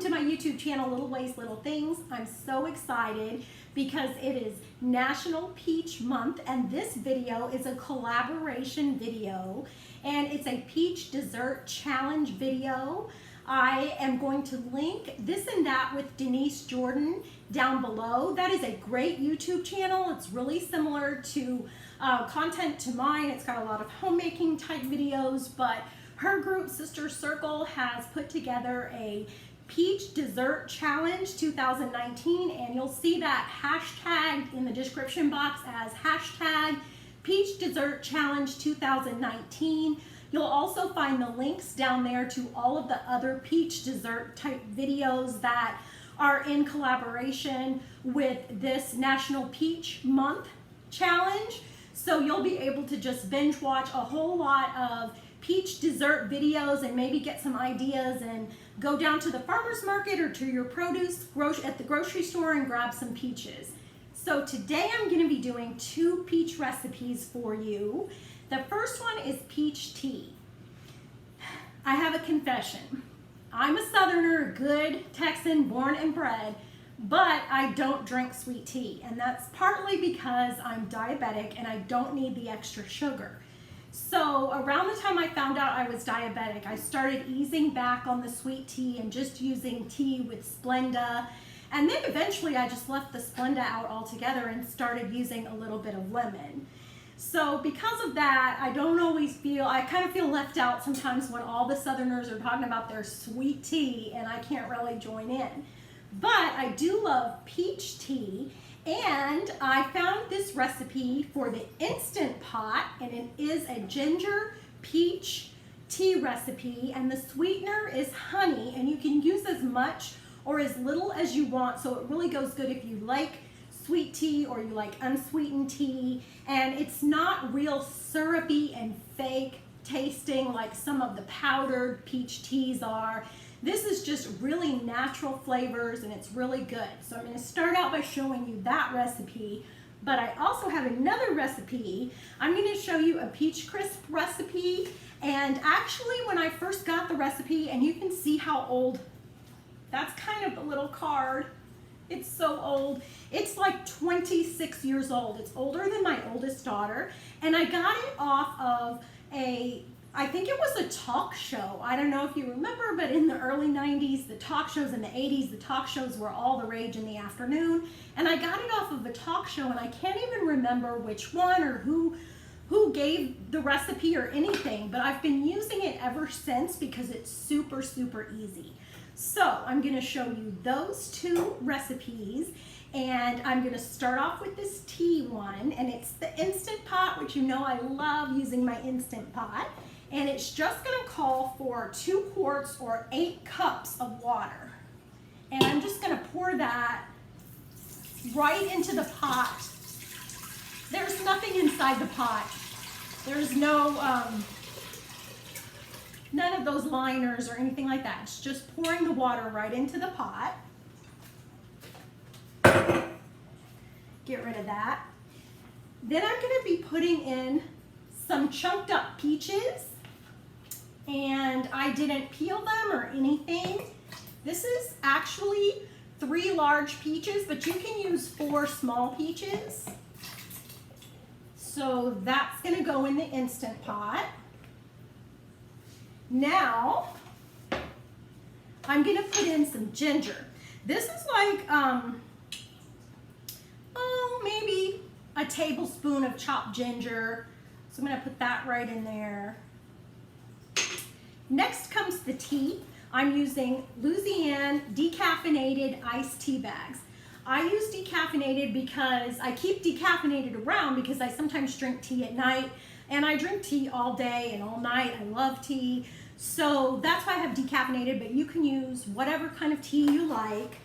to my YouTube channel, Little Ways, Little Things. I'm so excited because it is National Peach Month, and this video is a collaboration video, and it's a peach dessert challenge video. I am going to link This and That with Denise Jordan down below. That is a great YouTube channel. It's really similar to content to mine. It's got a lot of homemaking type videos, but her group, Sister Circle, has put together a Peach Dessert Challenge 2019, and you'll see that hashtag in the description box as hashtag Peach Dessert Challenge 2019. You'll also find the links down there to all of the other peach dessert type videos that are in collaboration with this National Peach Month Challenge. So you'll be able to just binge watch a whole lot of peach dessert videos and maybe get some ideas and go down to the farmer's market or to your produce at the grocery store and grab some peaches. So today I'm going to be doing 2 peach recipes for you. The first one is peach tea. I have a confession. I'm a Southerner, a good Texan, born and bred, but I don't drink sweet tea, and that's partly because I'm diabetic and I don't need the extra sugar. So around the time I found out I was diabetic, I started easing back on the sweet tea and just using tea with Splenda. And then eventually I just left the Splenda out altogether and started using a little bit of lemon. So because of that, I kind of feel left out sometimes when all the Southerners are talking about their sweet tea and I can't really join in. But I do love peach tea. And I found this recipe for the Instant Pot, and it is a ginger peach tea recipe, and the sweetener is honey, and you can use as much or as little as you want, so it really goes good if you like sweet tea or you like unsweetened tea, and it's not real syrupy and fake tasting like some of the powdered peach teas are. This is just really natural flavors and it's really good. So I'm going to start out by showing you that recipe, but I also have another recipe. I'm going to show you a peach crisp recipe, and actually when I first got the recipe, and you can see how old, that's kind of the little card. It's so old. It's like 26 years old. It's older than my oldest daughter, and I got it off of I think it was a talk show. I don't know if you remember, but in the early 90s, the talk shows, in the 80s, the talk shows were all the rage in the afternoon. And I got it off of a talk show, and I can't even remember which one or who gave the recipe or anything, but I've been using it ever since because it's super, super easy. So I'm gonna show you those 2 recipes, and I'm gonna start off with this tea one, and it's the Instant Pot, which you know I love using my Instant Pot. And it's just gonna call for 2 quarts or 8 cups of water. And I'm just gonna pour that right into the pot. There's nothing inside the pot. There's no, none of those liners or anything like that. It's just pouring the water right into the pot. Get rid of that. Then I'm gonna be putting in some chunked up peaches, and I didn't peel them or anything. This is actually 3 large peaches, but you can use 4 small peaches. So that's gonna go in the Instant Pot. Now, I'm gonna put in some ginger. This is like, maybe a tablespoon of chopped ginger. So I'm gonna put that right in there. Next comes the tea. I'm using Louisiana decaffeinated iced tea bags. I use decaffeinated because I keep decaffeinated around because I sometimes drink tea at night, and I drink tea all day and all night. I love tea. So that's why I have decaffeinated, but you can use whatever kind of tea you like.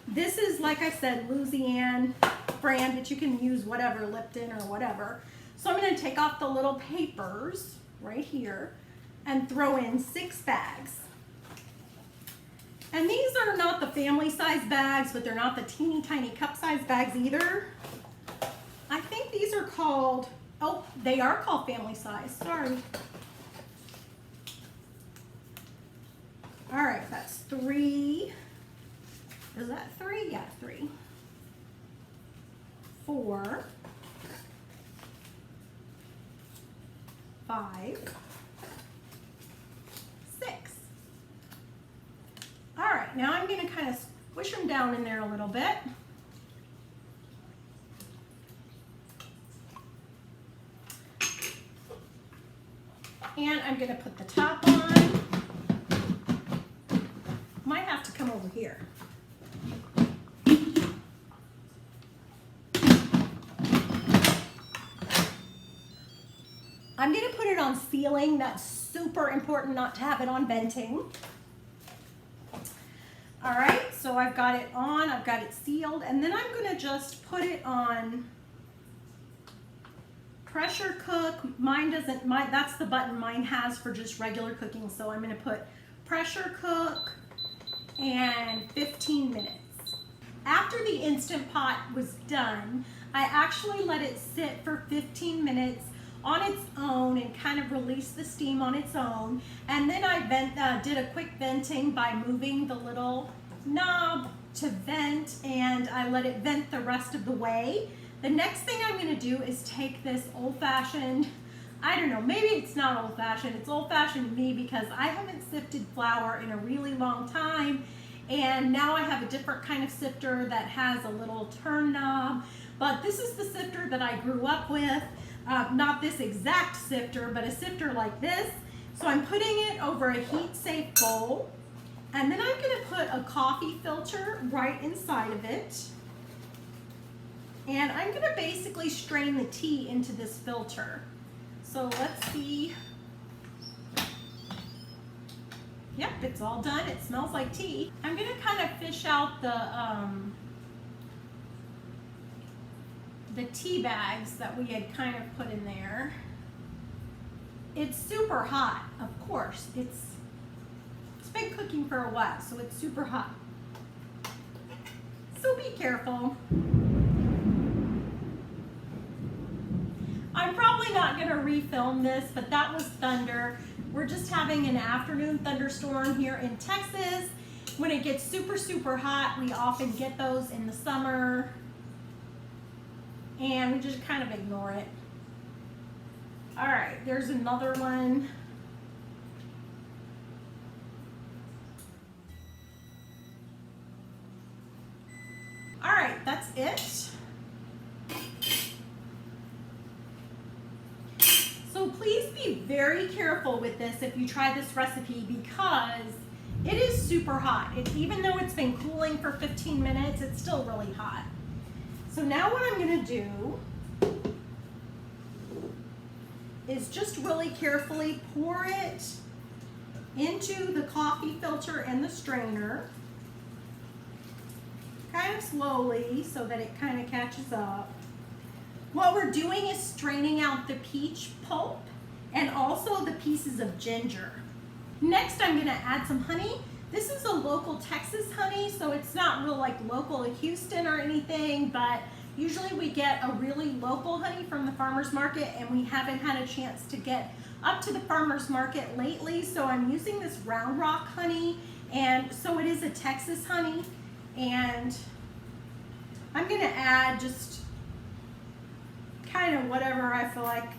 This is, like I said, Louisiana brand, but you can use whatever, Lipton or whatever. So I'm gonna take off the little papers right here and throw in 6 bags. And these are not the family size bags, but they're not the teeny tiny cup size bags either. I think these are called, oh, they are called family size, sorry. All right, that's 3, Is that 3? Yeah, 3. 4. 5. 6. All right, now I'm going to kind of squish them down in there a little bit. And I'm going to put the top on. Might have to come over here. I'm going to put it on sealing. That's super important not to have it on venting. All right, so I've got it on, I've got it sealed, and then I'm going to just put it on pressure cook. Mine doesn't, that's the button mine has for just regular cooking. So I'm going to put pressure cook and 15 minutes. After the Instant Pot was done, I actually let it sit for 15 minutes on its own and kind of release the steam on its own. And then I did a quick venting by moving the little knob to vent, and I let it vent the rest of the way. The next thing I'm going to do is take this old-fashioned, I don't know, maybe it's not old-fashioned, it's old-fashioned to me because I haven't sifted flour in a really long time, and now I have a different kind of sifter that has a little turn knob, but this is the sifter that I grew up with, not this exact sifter, but a sifter like this. So I'm putting it over a heat-safe bowl, and then I'm going to put a coffee filter right inside of it. And I'm going to basically strain the tea into this filter. So let's see. Yep, it's all done. It smells like tea. I'm going to kind of fish out the tea bags that we had kind of put in there. It's super hot, of course. It's been cooking for a while, so it's super hot. So be careful. I'm probably not going to refilm this, but that was thunder. We're just having an afternoon thunderstorm here in Texas. When it gets super, super hot, we often get those in the summer, and we just kind of ignore it. All right, there's another one. All right, that's it. So please be very careful with this if you try this recipe, because it is super hot. Even though it's been cooling for 15 minutes, it's still really hot. So now what I'm going to do is just really carefully pour it into the coffee filter and the strainer, kind of slowly so that it kind of catches up. What we're doing is straining out the peach pulp and also the pieces of ginger. Next, I'm going to add some honey. This is a local Texas honey, so it's not real like local Houston or anything, but usually we get a really local honey from the farmer's market, and we haven't had a chance to get up to the farmer's market lately, so I'm using this Round Rock honey, and so it is a Texas honey, and I'm going to add just kind of whatever I feel like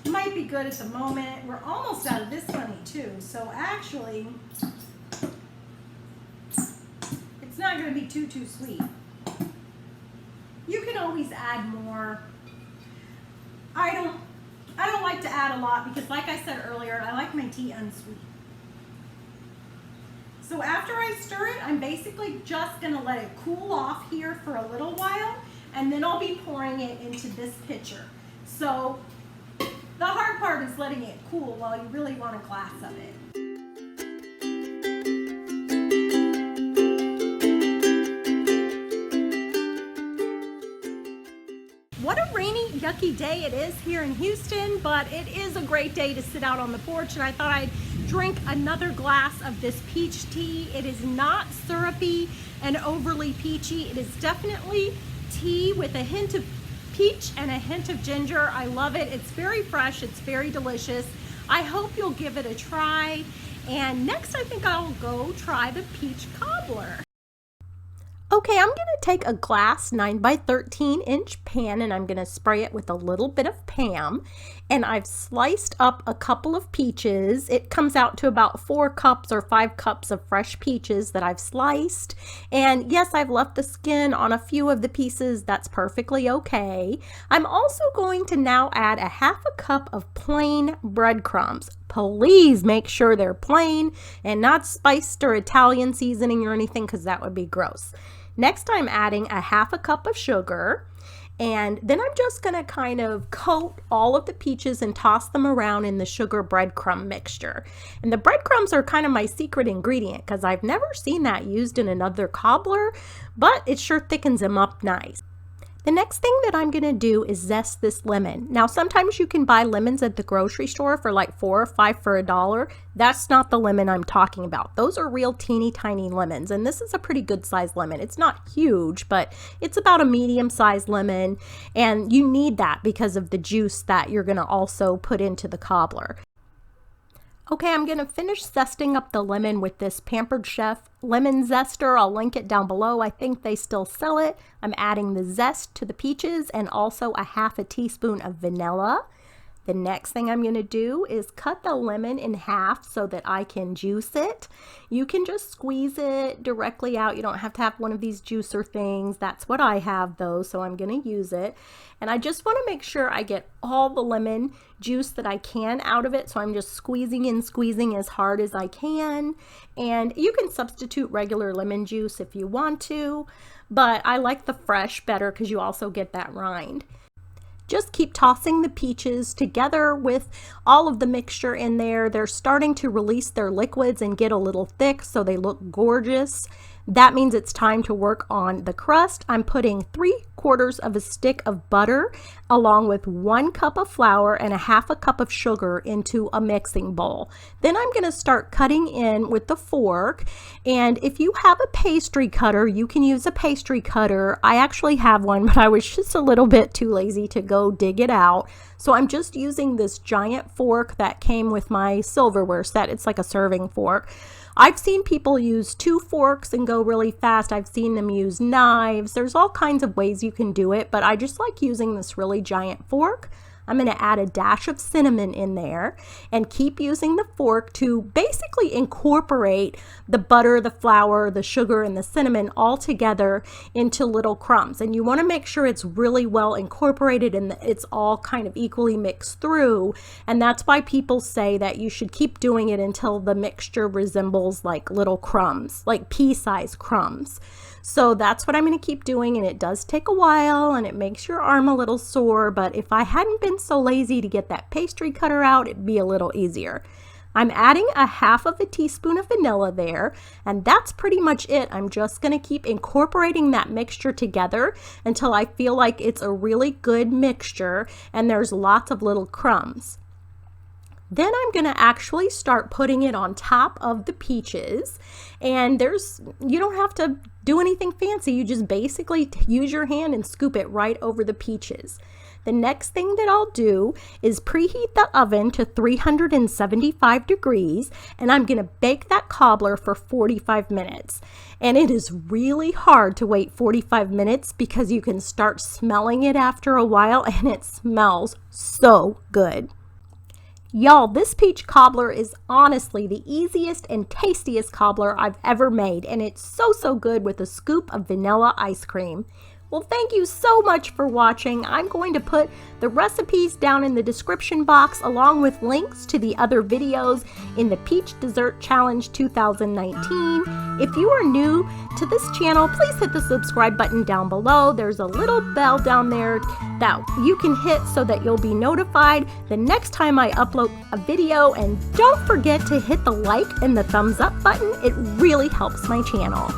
might be good at the moment. We're almost out of this honey too, so actually it's not going to be too sweet. You can always add more. I don't like to add a lot because, like I said earlier, I like my tea unsweet. So after I stir it, I'm basically just going to let it cool off here for a little while, and then I'll be pouring it into this pitcher. So the hard part is letting it cool while you really want a glass of it. What a rainy, yucky day it is here in Houston, but it is a great day to sit out on the porch, and I thought I'd drink another glass of this peach tea. It is not syrupy and overly peachy. It is definitely tea with a hint of peach and a hint of ginger. I love it. It's very fresh. It's very delicious. I hope you'll give it a try. And next, I think I'll go try the peach cobbler. Okay, I'm going to take a glass 9 by 13 inch pan and I'm going to spray it with a little bit of Pam. And I've sliced up a couple of peaches. It comes out to about 4 cups or 5 cups of fresh peaches that I've sliced. And yes, I've left the skin on a few of the pieces. That's perfectly okay. I'm also going to now add a half a cup of plain breadcrumbs. Please make sure they're plain and not spiced or Italian seasoning or anything, because that would be gross. Next, I'm adding a half a cup of sugar, and then I'm just going to kind of coat all of the peaches and toss them around in the sugar breadcrumb mixture. And the breadcrumbs are kind of my secret ingredient because I've never seen that used in another cobbler, but it sure thickens them up nice. The next thing that I'm going to do is zest this lemon. Now, sometimes you can buy lemons at the grocery store for like 4 or 5 for $1. That's not the lemon I'm talking about. Those are real teeny tiny lemons, and this is a pretty good sized lemon. It's not huge, but it's about a medium sized lemon, and you need that because of the juice that you're going to also put into the cobbler. Okay, I'm going to finish zesting up the lemon with this Pampered Chef lemon zester. I'll link it down below. I think they still sell it. I'm adding the zest to the peaches and also a half a teaspoon of vanilla. The next thing I'm going to do is cut the lemon in half so that I can juice it. You can just squeeze it directly out. You don't have to have one of these juicer things. That's what I have though, so I'm going to use it. And I just want to make sure I get all the lemon juice that I can out of it. So I'm just squeezing and squeezing as hard as I can. And you can substitute regular lemon juice if you want to, but I like the fresh better because you also get that rind. Just keep tossing the peaches together with all of the mixture in there. They're starting to release their liquids and get a little thick, so they look gorgeous. That means it's time to work on the crust. I'm putting 3/4 of a stick of butter along with 1 cup of flour and a half a cup of sugar into a mixing bowl. Then I'm going to start cutting in with the fork. And if you have a pastry cutter, you can use a pastry cutter. I actually have one, but I was just a little bit too lazy to go dig it out. So I'm just using this giant fork that came with my silverware set. It's like a serving fork. I've seen people use 2 forks and go really fast. I've seen them use knives. There's all kinds of ways you can do it, but I just like using this really giant fork. I'm going to add a dash of cinnamon in there and keep using the fork to basically incorporate the butter, the flour, the sugar, and the cinnamon all together into little crumbs. And you want to make sure it's really well incorporated and that it's all kind of equally mixed through. And that's why people say that you should keep doing it until the mixture resembles like little crumbs, like pea-sized crumbs. So that's what I'm going to keep doing, and it does take a while and it makes your arm a little sore, but if I hadn't been so lazy to get that pastry cutter out, it'd be a little easier. I'm adding a half of a teaspoon of vanilla there, and that's pretty much it. I'm just going to keep incorporating that mixture together until I feel like it's a really good mixture and there's lots of little crumbs. Then I'm going to actually start putting it on top of the peaches, and you don't have to do anything fancy. You just basically use your hand and scoop it right over the peaches. The next thing that I'll do is preheat the oven to 375 degrees, and I'm going to bake that cobbler for 45 minutes. And it is really hard to wait 45 minutes because you can start smelling it after a while, and it smells so good. Y'all, this peach cobbler is honestly the easiest and tastiest cobbler I've ever made, and it's so good with a scoop of vanilla ice cream. Well, thank you so much for watching. I'm going to put the recipes down in the description box along with links to the other videos in the Peach Dessert Challenge 2019. If you are new to this channel, please hit the subscribe button down below. There's a little bell down there that you can hit so that you'll be notified the next time I upload a video. And don't forget to hit the like and the thumbs up button. It really helps my channel.